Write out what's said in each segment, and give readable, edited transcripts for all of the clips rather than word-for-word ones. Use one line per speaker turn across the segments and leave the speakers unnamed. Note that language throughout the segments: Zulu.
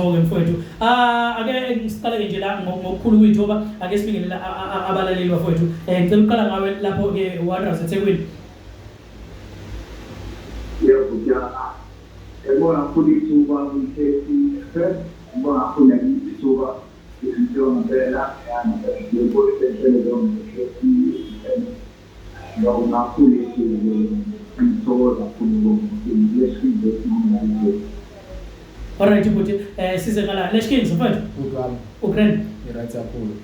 zonke mfowethu. Ake ngisiqale nje la ngokukhulu kwithoba ake sibingelela abalaleli bafowethu. Ngicela uqala ngawe lapho ke Wanderers eThekwini.
Yebo ya. Ngibona kakhulu ithuba kwi-KCFM, ngibona kakhulu ithuba izinto ngempela yani ngibona isentshele ngomkhethi ngibona kakhulu ngithokoza kakhulu lesizwe esimunye.
Alright ukuthi size ngala Leshkins mfowethu. Ugrand.
Right kakhulu.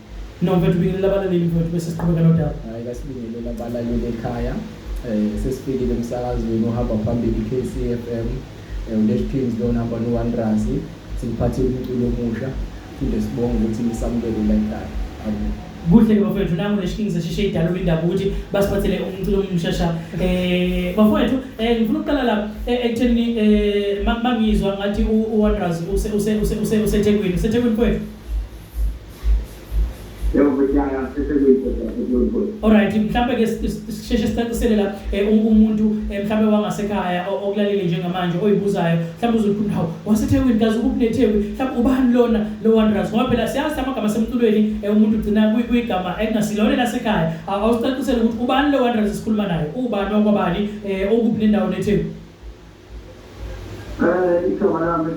No mfowethu bingelela abalaleli mfowethu bese siqhubeka nodaba.
Hayi kasibingelela abalaleli ekhaya. Sesifikile emsakazweni ohamba phambili KCFM. Leshkins lo number 1 Rasi. Siphathile umculo omusha. Phinde sibonge ukuthi nisamukele la ekhaya.
Kuhle ke bafowethu nangu Leshkins asheshe idala indaba ukuthi basiphathele umculo omshasha. Bafowethu ngifuna ukuqala la ekutheni mangizwa ngathi uWanderers useThekwini mfowethu. Alright mhlambe ke sisheshe sicacisele la umuntu mhlambe wangasekhaya okulalile njengamanje oyibuzayo mhlambe uzokhuluma hawo waseThekwini kazi ukuneThekwini mhlambe ubani lona lo Wanderers ngoba phela siyazi amagama semculweni umuntu ugcina kuyigama engasilona lasekhaya awusicacisele ukuthi ubani lo Wanderers esikhuluma naye ubani okwabani okuphi nendawo neThekwini
igama lami